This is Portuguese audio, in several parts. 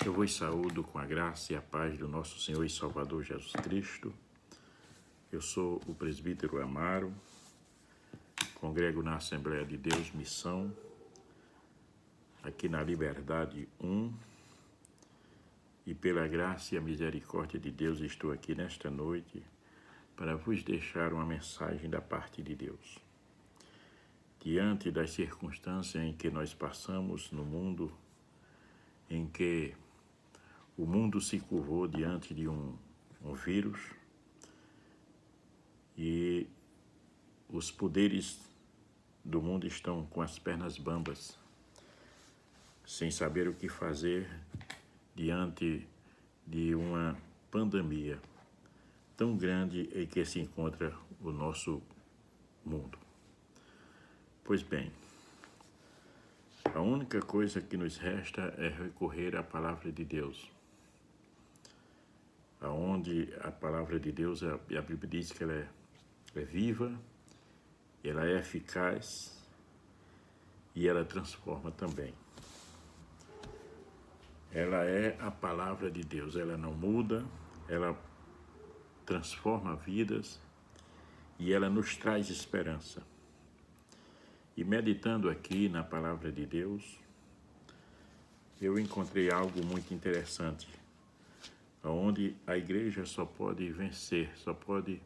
Eu vos saúdo com a graça e a paz do nosso Senhor e Salvador Jesus Cristo. Eu sou o presbítero Amaro, congrego na Assembleia de Deus Missão, aqui na Liberdade 1, e pela graça e a misericórdia de Deus estou aqui nesta noite para vos deixar uma mensagem da parte de Deus. Diante das circunstâncias em que nós passamos no mundo, em que o mundo se curvou diante de um vírus e os poderes do mundo estão com as pernas bambas, sem saber o que fazer diante de uma pandemia tão grande em que se encontra o nosso mundo. Pois bem, a única coisa que nos resta é recorrer à palavra de Deus, aonde a palavra de Deus, a Bíblia diz que ela é viva, ela é eficaz e ela transforma também. Ela é a palavra de Deus, ela não muda, ela transforma vidas e ela nos traz esperança. E meditando aqui na palavra de Deus, eu encontrei algo muito interessante, onde a igreja só pode vencer, só pode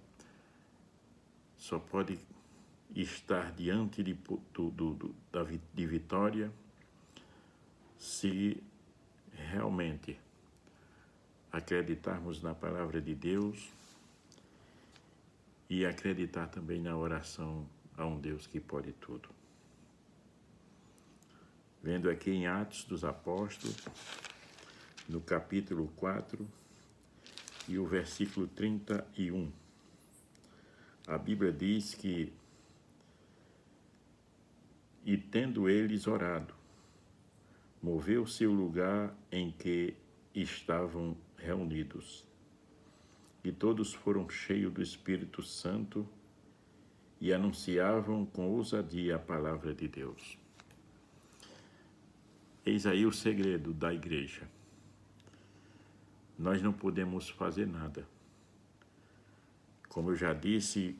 estar diante de vitória se realmente acreditarmos na palavra de Deus e acreditar também na oração a um Deus que pode tudo. Vendo aqui em Atos dos Apóstolos, no capítulo 4 e o versículo 31, a Bíblia diz que: "E tendo eles orado, moveu-se o lugar em que estavam reunidos, e todos foram cheios do Espírito Santo e anunciavam com ousadia a palavra de Deus." Eis aí o segredo da igreja. Nós não podemos fazer nada. Como eu já disse,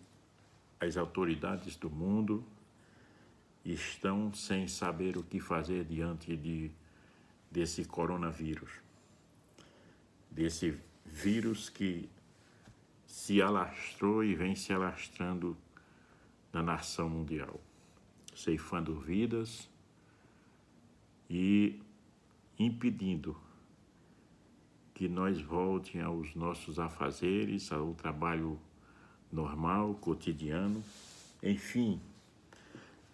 as autoridades do mundo estão sem saber o que fazer diante desse coronavírus, desse vírus que se alastrou e vem se alastrando na nação mundial, ceifando vidas e impedindo que nós voltemos aos nossos afazeres, ao trabalho normal, cotidiano, enfim,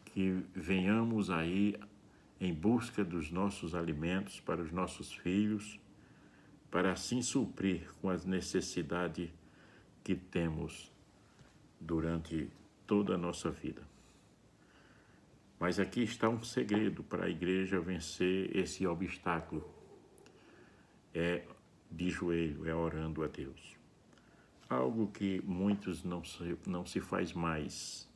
que venhamos aí em busca dos nossos alimentos para os nossos filhos, para assim suprir com as necessidades que temos durante toda a nossa vida. Mas aqui está um segredo para a igreja vencer esse obstáculo. É de joelho, é orando a Deus. Algo que muitos não se faz mais.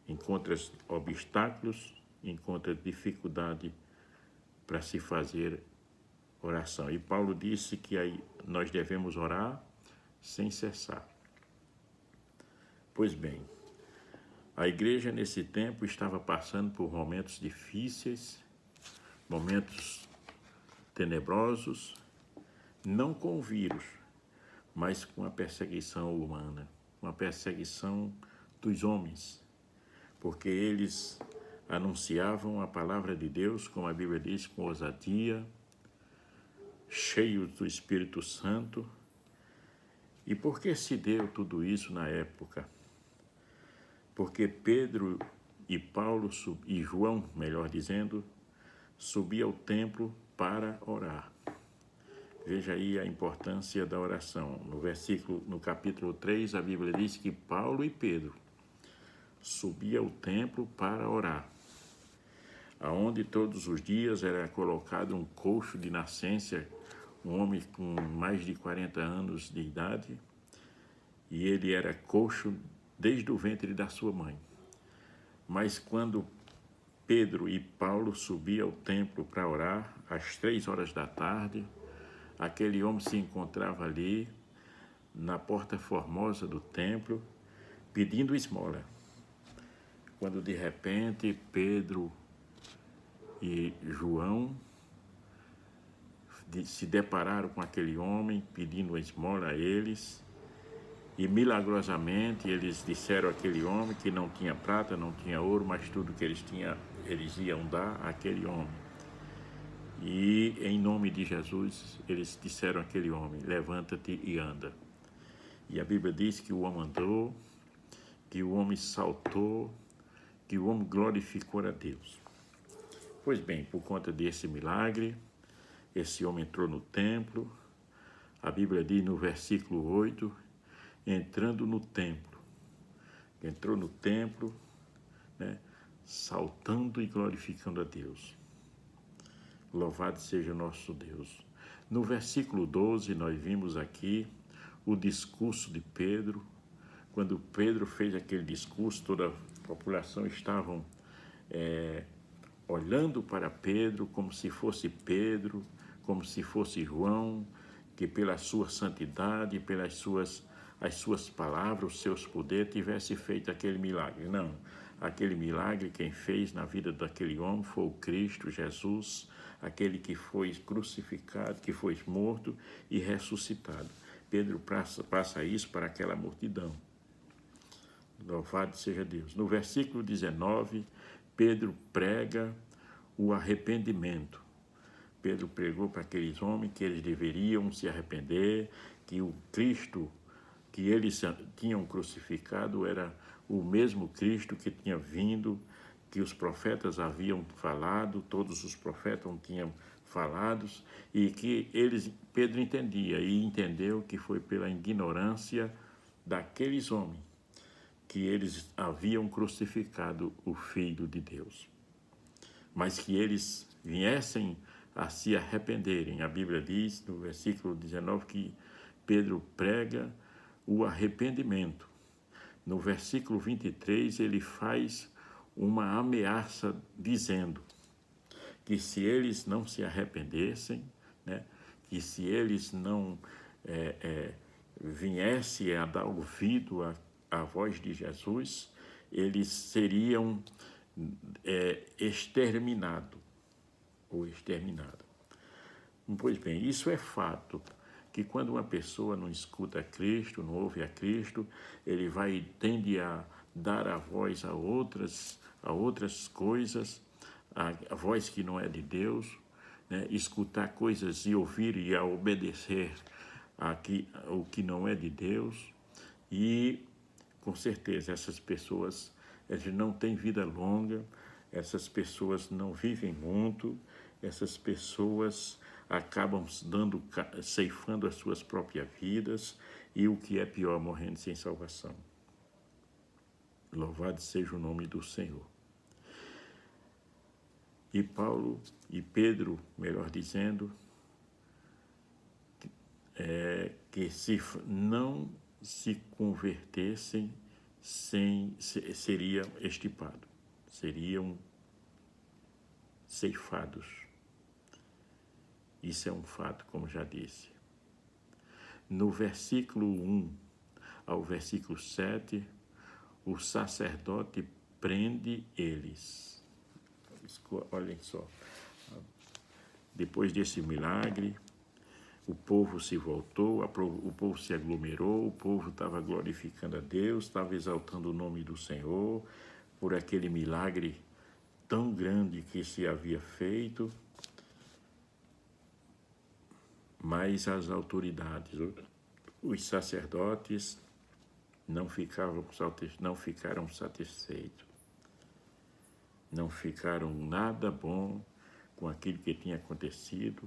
Encontra obstáculos, encontra dificuldade para se fazer oração. E Paulo disse que aí nós devemos orar sem cessar. Pois bem, a igreja nesse tempo estava passando por momentos difíceis, momentos tenebrosos, não com o vírus, mas com a perseguição humana, com a perseguição dos homens, porque eles anunciavam a palavra de Deus, como a Bíblia diz, com ousadia, cheios do Espírito Santo. E por que se deu tudo isso na época? Porque Pedro e Paulo, e João, melhor dizendo, subiam ao templo para orar. Veja aí a importância da oração. No capítulo 3, a Bíblia diz que Paulo e Pedro subiam ao templo para orar, aonde todos os dias era colocado um coxo de nascença, um homem com mais de 40 anos de idade, e ele era coxo desde o ventre da sua mãe. Mas quando Pedro e Paulo subiam ao templo para orar às 3 horas da tarde. Aquele homem se encontrava ali na porta formosa do templo, pedindo esmola. Quando de repente Pedro e João se depararam com aquele homem pedindo esmola a eles, e milagrosamente eles disseram àquele homem que não tinha prata, não tinha ouro, mas tudo que eles tinham, eles iam dar àquele homem. E em nome de Jesus, eles disseram àquele homem: levanta-te e anda. E a Bíblia diz que o homem andou, que o homem saltou, que o homem glorificou a Deus. Pois bem, por conta desse milagre, esse homem entrou no templo. A Bíblia diz no versículo 8, entrou no templo, né, saltando e glorificando a Deus. Louvado seja o nosso Deus. No versículo 12, nós vimos aqui o discurso de Pedro. Quando Pedro fez aquele discurso, toda a população estava olhando para Pedro como se fosse Pedro, como se fosse João, que pela sua santidade, pelas suas palavras, os seus poderes, tivesse feito aquele milagre. Não, aquele milagre quem fez na vida daquele homem foi o Cristo Jesus, aquele que foi crucificado, que foi morto e ressuscitado. Pedro passa isso para aquela multidão. Louvado seja Deus. No versículo 19, Pedro prega o arrependimento. Pedro pregou para aqueles homens que eles deveriam se arrepender, que o Cristo que eles tinham crucificado era o mesmo Cristo que tinha vindo, que os profetas haviam falado, todos os profetas tinham falado, e que Pedro entendia e entendeu que foi pela ignorância daqueles homens que eles haviam crucificado o Filho de Deus. Mas que eles viessem a se arrependerem. A Bíblia diz, no versículo 19, que Pedro prega o arrependimento. No versículo 23, ele faz uma ameaça dizendo que se eles não se arrependessem, né, que se eles não viessem a dar ouvido à voz de Jesus, eles seriam exterminados. Pois bem, isso é fato, que quando uma pessoa não escuta a Cristo, não ouve a Cristo, ele tende a dar a voz a outras coisas, a voz que não é de Deus, né? Escutar coisas e ouvir e a obedecer o que não é de Deus, e com certeza essas pessoas elas não têm vida longa, essas pessoas não vivem muito, essas pessoas acabam ceifando as suas próprias vidas e, o que é pior, morrendo sem salvação. Louvado seja o nome do Senhor. E Paulo e Pedro, melhor dizendo, que se não se convertessem, seriam extirpados, seriam ceifados. Isso é um fato, como já disse. No versículo 1 ao versículo 7, o sacerdote prende eles. Olhem só. Depois desse milagre, o povo se voltou, o povo se aglomerou, o povo estava glorificando a Deus, estava exaltando o nome do Senhor por aquele milagre tão grande que se havia feito. Mas as autoridades, os sacerdotes, não ficaram satisfeitos. Não ficaram nada bom com aquilo que tinha acontecido,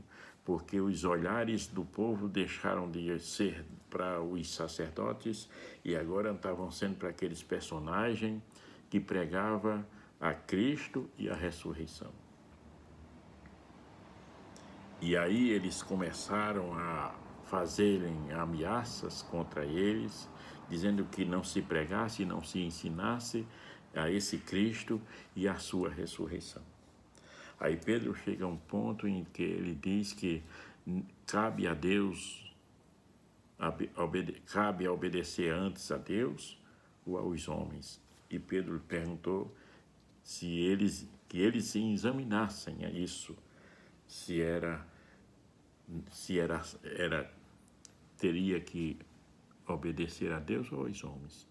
porque os olhares do povo deixaram de ser para os sacerdotes e agora estavam sendo para aqueles personagens que pregavam a Cristo e a ressurreição. E aí eles começaram a fazerem ameaças contra eles, dizendo que não se pregasse, não se ensinasse, a esse Cristo e a sua ressurreição. Aí Pedro chega a um ponto em que ele diz que cabe a Deus, cabe obedecer antes a Deus ou aos homens. E Pedro perguntou que eles se examinassem a isso, teria que obedecer a Deus ou aos homens.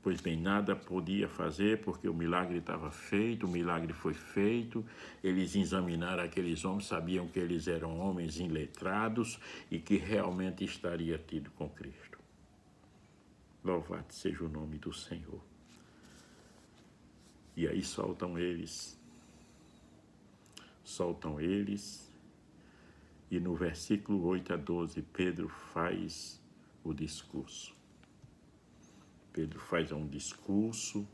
Pois bem, nada podia fazer porque o milagre estava feito, o milagre foi feito. Eles examinaram aqueles homens, sabiam que eles eram homens iletrados e que realmente estaria tido com Cristo. Louvado seja o nome do Senhor. E aí soltam eles, e no versículo 8 a 12, Pedro faz o discurso. Pedro faz um discurso,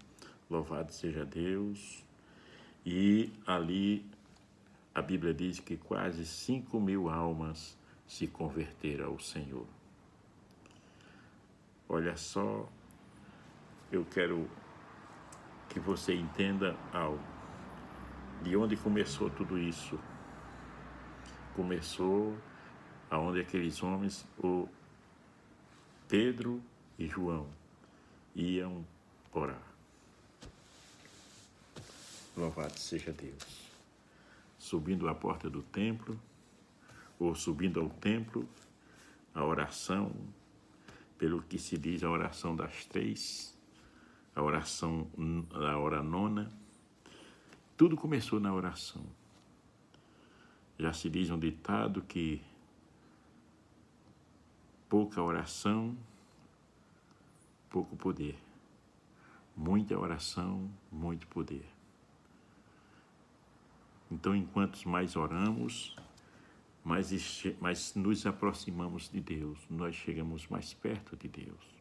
louvado seja Deus, e ali a Bíblia diz que quase 5.000 almas se converteram ao Senhor. Olha só, eu quero que você entenda algo. De onde começou tudo isso? Começou aonde aqueles homens, o Pedro e João, iam orar. Louvado seja Deus. Subindo à porta do templo, ou subindo ao templo, a oração, pelo que se diz a oração das 3, a oração da hora 9, tudo começou na oração. Já se diz um ditado que pouca oração, pouco poder. Muita oração, muito poder. Então, enquanto mais oramos, mais nos aproximamos de Deus, nós chegamos mais perto de Deus.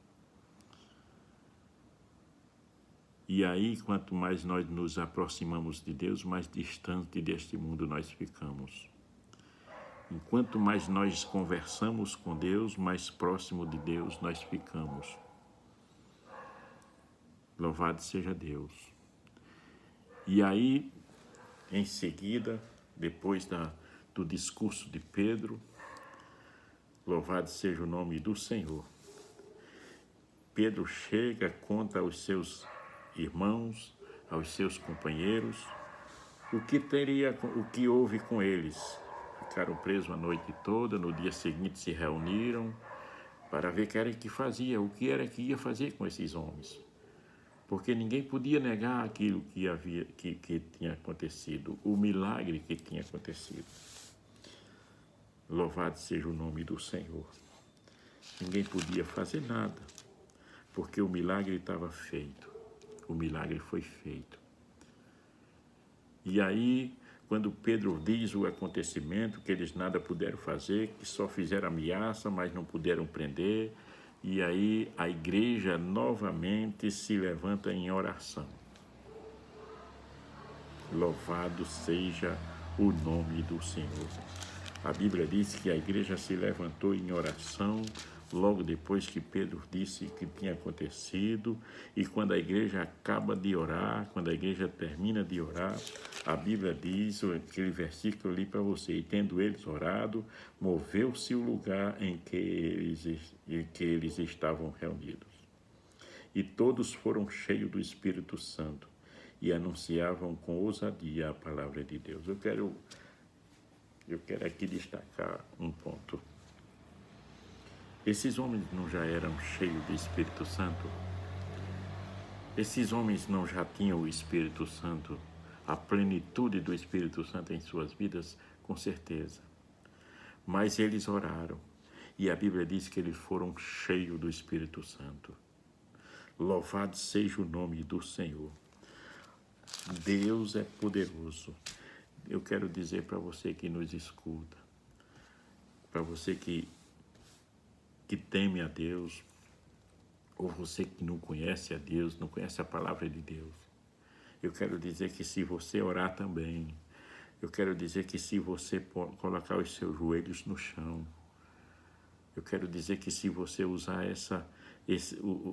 E aí, quanto mais nós nos aproximamos de Deus, mais distante deste mundo nós ficamos. Enquanto mais nós conversamos com Deus, mais próximo de Deus nós ficamos. Louvado seja Deus. E aí, em seguida, depois do discurso de Pedro, louvado seja o nome do Senhor, Pedro chega, conta aos seus irmãos, aos seus companheiros, o que houve com eles. Ficaram presos a noite toda, no dia seguinte se reuniram para ver o que era que ia fazer com esses homens. Porque ninguém podia negar aquilo que tinha acontecido, o milagre que tinha acontecido. Louvado seja o nome do Senhor. Ninguém podia fazer nada, porque o milagre estava feito. O milagre foi feito. E aí, quando Pedro diz o acontecimento, que eles nada puderam fazer, que só fizeram ameaça, mas não puderam prender, e aí a igreja novamente se levanta em oração. Louvado seja o nome do Senhor. A Bíblia diz que a igreja se levantou em oração logo depois que Pedro disse que tinha acontecido, e quando a igreja acaba de orar, quando a igreja termina de orar, a Bíblia diz, aquele versículo que eu li para você, e tendo eles orado, moveu-se o lugar em que eles estavam reunidos. E todos foram cheios do Espírito Santo e anunciavam com ousadia a palavra de Deus. Eu quero aqui destacar um ponto. Esses homens não já eram cheios do Espírito Santo? Esses homens não já tinham o Espírito Santo, a plenitude do Espírito Santo em suas vidas? Com certeza. Mas eles oraram, e a Bíblia diz que eles foram cheios do Espírito Santo. Louvado seja o nome do Senhor. Deus é poderoso. Eu quero dizer para você que nos escuta, para você que teme a Deus, ou você que não conhece a Deus, não conhece a palavra de Deus, eu quero dizer que se você orar também, eu quero dizer que se você colocar os seus joelhos no chão, eu quero dizer que se você usar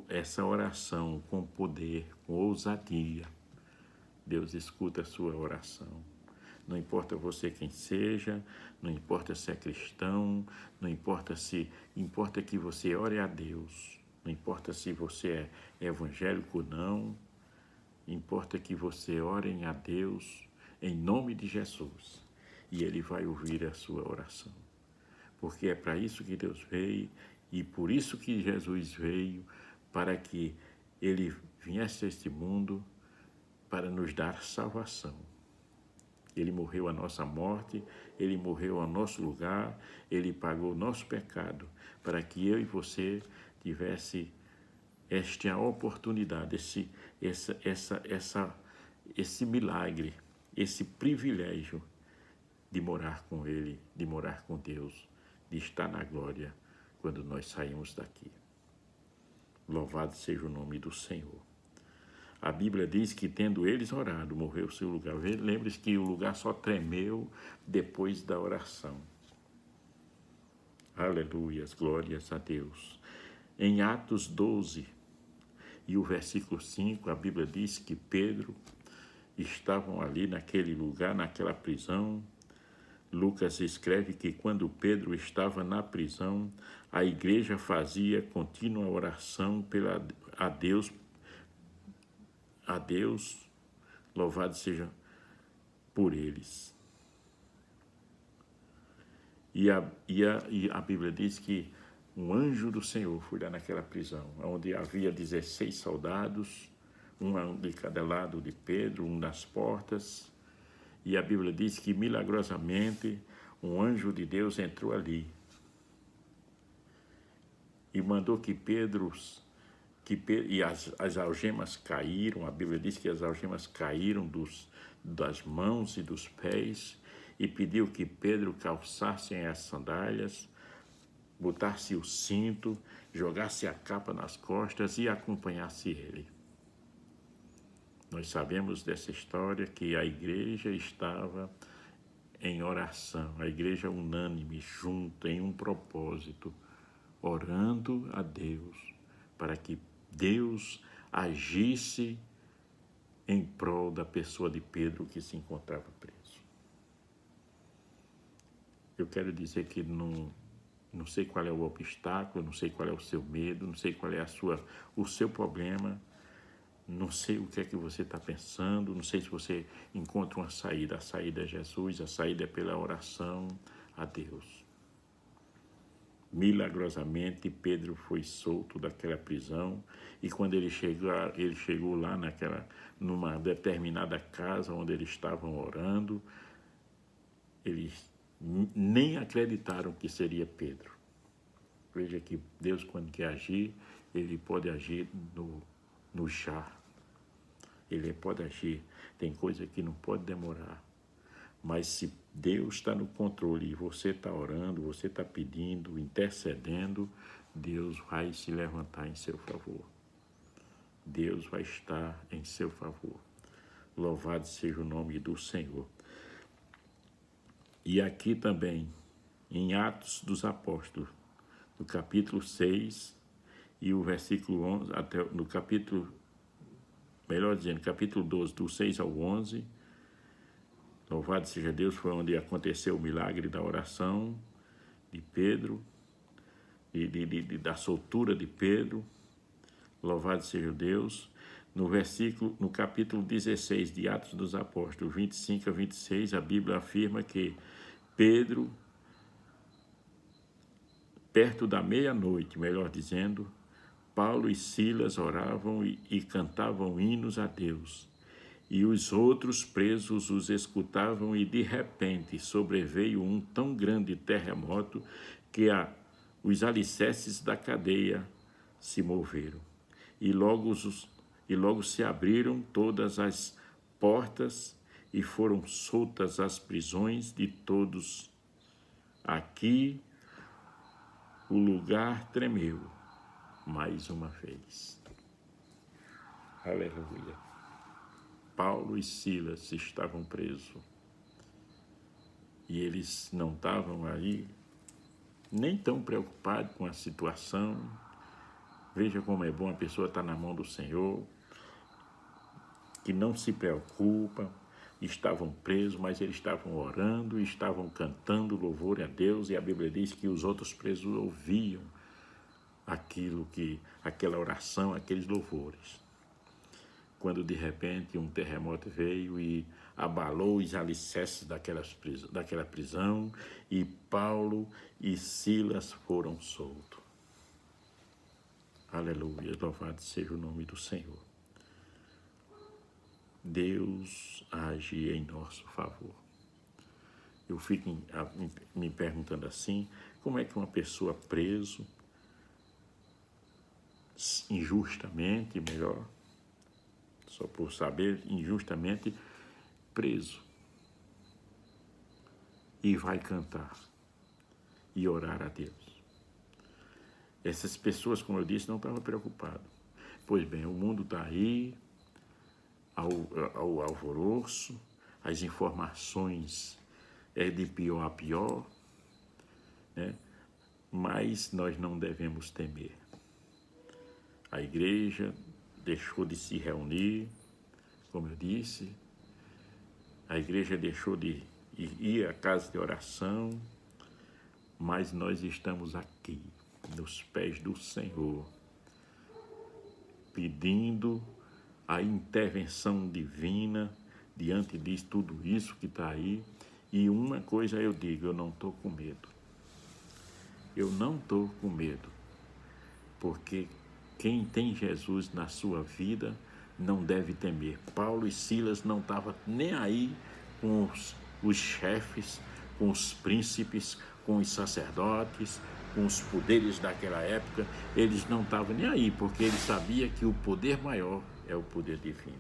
essa oração com poder, com ousadia, Deus escuta a sua oração. Não importa você quem seja, não importa se é cristão, não importa importa que você ore a Deus, não importa se você é evangélico ou não, importa que você ore a Deus em nome de Jesus e Ele vai ouvir a sua oração. Porque é para isso que Deus veio e por isso que Jesus veio, para que Ele viesse a este mundo para nos dar salvação. Ele morreu a nossa morte, Ele morreu ao nosso lugar, Ele pagou o nosso pecado, para que eu e você tivesse esta oportunidade, esse milagre, esse privilégio de morar com Ele, de morar com Deus, de estar na glória quando nós saímos daqui. Louvado seja o nome do Senhor. A Bíblia diz que, tendo eles orado, morreu o seu lugar. Lembre-se que o lugar só tremeu depois da oração. Aleluias, glórias a Deus. Em Atos 12 e o versículo 5, a Bíblia diz que Pedro estavam ali naquele lugar, naquela prisão. Lucas escreve que quando Pedro estava na prisão, a igreja fazia contínua oração a Deus, louvado seja por eles. E a Bíblia diz que um anjo do Senhor foi lá naquela prisão, onde havia 16 soldados, um de cada lado de Pedro, um nas portas. E a Bíblia diz que milagrosamente um anjo de Deus entrou ali e mandou que as algemas caíram. A Bíblia diz que as algemas caíram das mãos e dos pés e pediu que Pedro calçasse as sandálias, botasse o cinto, jogasse a capa nas costas e acompanhasse ele. Nós sabemos dessa história que a igreja estava em oração, a igreja unânime, junta, em um propósito, orando a Deus, para que Deus agisse em prol da pessoa de Pedro que se encontrava preso. Eu quero dizer que não sei qual é o obstáculo, não sei qual é o seu medo, não sei qual é o seu problema, não sei o que é que você está pensando, não sei se você encontra uma saída. A saída é Jesus, a saída é pela oração a Deus. Milagrosamente, Pedro foi solto daquela prisão e quando ele chegou lá numa determinada casa onde eles estavam orando, eles nem acreditaram que seria Pedro. Veja que Deus, quando quer agir, Ele pode agir no já. Ele pode agir. Tem coisa que não pode demorar. Mas se Deus está no controle e você está orando, você está pedindo, intercedendo, Deus vai se levantar em seu favor. Deus vai estar em seu favor. Louvado seja o nome do Senhor. E aqui também, em Atos dos Apóstolos, no capítulo 6 e o versículo 11, até no capítulo 12, do 6 ao 11, louvado seja Deus, foi onde aconteceu o milagre da oração de Pedro, da soltura de Pedro, louvado seja Deus. No capítulo 16 de Atos dos Apóstolos, 25 a 26, a Bíblia afirma que Pedro, perto da meia-noite, melhor dizendo, Paulo e Silas oravam e cantavam hinos a Deus. E os outros presos os escutavam e de repente sobreveio um tão grande terremoto que os alicerces da cadeia se moveram. E logo se abriram todas as portas e foram soltas as prisões de todos. Aqui o lugar tremeu mais uma vez. Aleluia. Paulo e Silas estavam presos e eles não estavam aí nem tão preocupados com a situação, Veja como é bom a pessoa estar na mão do Senhor, que não se preocupa, estavam presos, mas eles estavam orando, estavam cantando louvor a Deus, e a Bíblia diz que os outros presos ouviam aquela oração, aqueles louvores. Quando de repente um terremoto veio e abalou os alicerces daquela prisão, e Paulo e Silas foram soltos. Aleluia, louvado seja o nome do Senhor. Deus age em nosso favor. Eu fico me perguntando assim, como é que uma pessoa preso, injustamente, melhor, só por saber, injustamente preso, e vai cantar e orar a Deus. Essas pessoas, como eu disse, não estavam preocupadas. Pois bem, o mundo está aí, ao alvoroço, as informações de pior a pior, né? Mas nós não devemos temer. A igreja deixou de se reunir, como eu disse, a igreja deixou de ir à casa de oração, mas nós estamos aqui, nos pés do Senhor, pedindo a intervenção divina diante de tudo isso que está aí. E uma coisa eu digo, eu não estou com medo. Eu não estou com medo, porque quem tem Jesus na sua vida não deve temer. Paulo e Silas não estavam nem aí com os chefes, com os príncipes, com os sacerdotes, com os poderes daquela época. Eles não estavam nem aí, porque eles sabiam que o poder maior é o poder divino.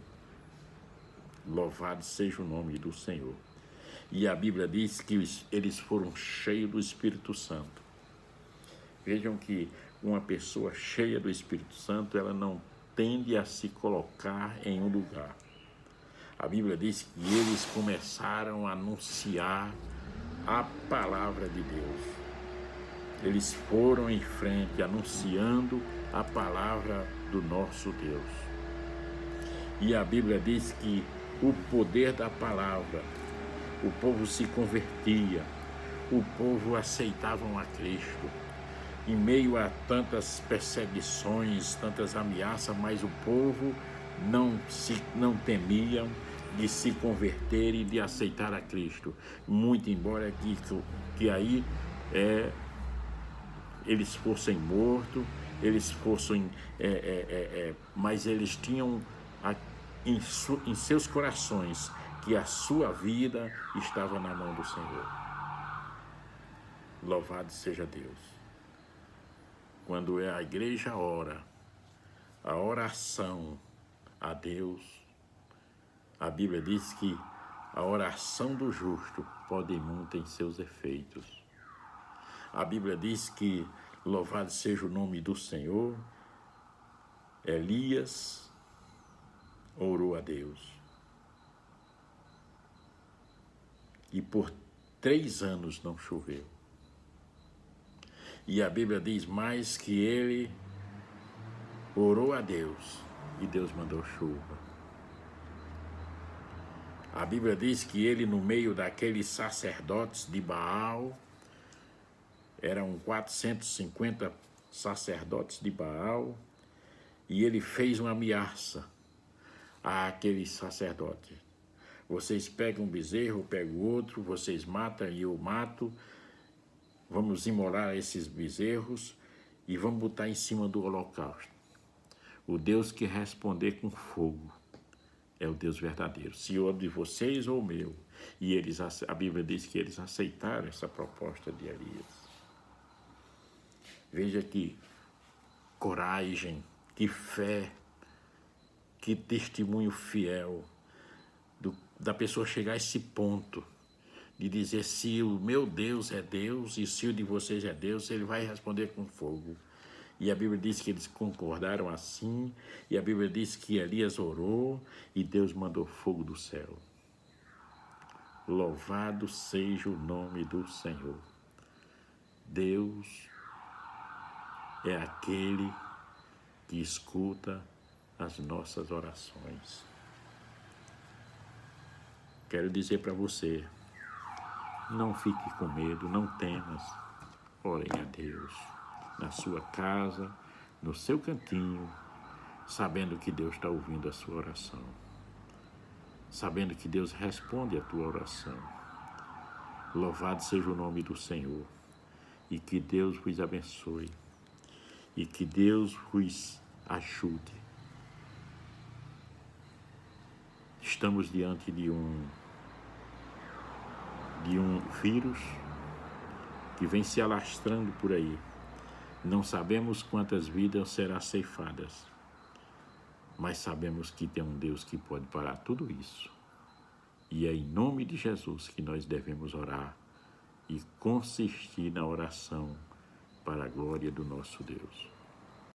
Louvado seja o nome do Senhor. E a Bíblia diz que eles foram cheios do Espírito Santo. Vejam que uma pessoa cheia do Espírito Santo, ela não tende a se colocar em um lugar. A Bíblia diz que eles começaram a anunciar a palavra de Deus. Eles foram em frente anunciando a palavra do nosso Deus. E a Bíblia diz que o poder da palavra, o povo se convertia, o povo aceitava a Cristo. Em meio a tantas perseguições, tantas ameaças, mas o povo não temia de se converter e de aceitar a Cristo. Muito embora que aí eles fossem mortos, eles fossem, mas eles tinham em seus corações que a sua vida estava na mão do Senhor. Louvado seja Deus. Quando a igreja ora, a oração a Deus, a Bíblia diz que a oração do justo pode muito em seus efeitos. A Bíblia diz que, louvado seja o nome do Senhor, Elias orou a Deus. E por 3 anos não choveu. E a Bíblia diz mais que ele orou a Deus e Deus mandou chuva. A Bíblia diz que ele, no meio daqueles sacerdotes de Baal, eram 450 sacerdotes de Baal, e ele fez uma ameaça àqueles sacerdotes. Vocês pegam um bezerro, eu pego outro, vocês matam e eu mato, vamos imolar esses bezerros e vamos botar em cima do holocausto. O Deus que responder com fogo é o Deus verdadeiro, se o de vocês ou o meu. E a Bíblia diz que eles aceitaram essa proposta de Elias. Veja que coragem, que fé, que testemunho fiel da pessoa chegar a esse ponto de dizer: se o meu Deus é Deus e se o de vocês é Deus, ele vai responder com fogo. E a Bíblia diz que eles concordaram assim, e a Bíblia diz que Elias orou e Deus mandou fogo do céu. Louvado seja o nome do Senhor. Deus é aquele que escuta as nossas orações. Quero dizer para você, não fique com medo, não temas. Orem a Deus, na sua casa, no seu cantinho, sabendo que Deus está ouvindo a sua oração, sabendo que Deus responde a tua oração. Louvado seja o nome do Senhor, e que Deus vos abençoe, e que Deus vos ajude. Estamos diante de um vírus que vem se alastrando por aí. Não sabemos quantas vidas serão ceifadas, mas sabemos que tem um Deus que pode parar tudo isso. E é em nome de Jesus que nós devemos orar e consistir na oração para a glória do nosso Deus.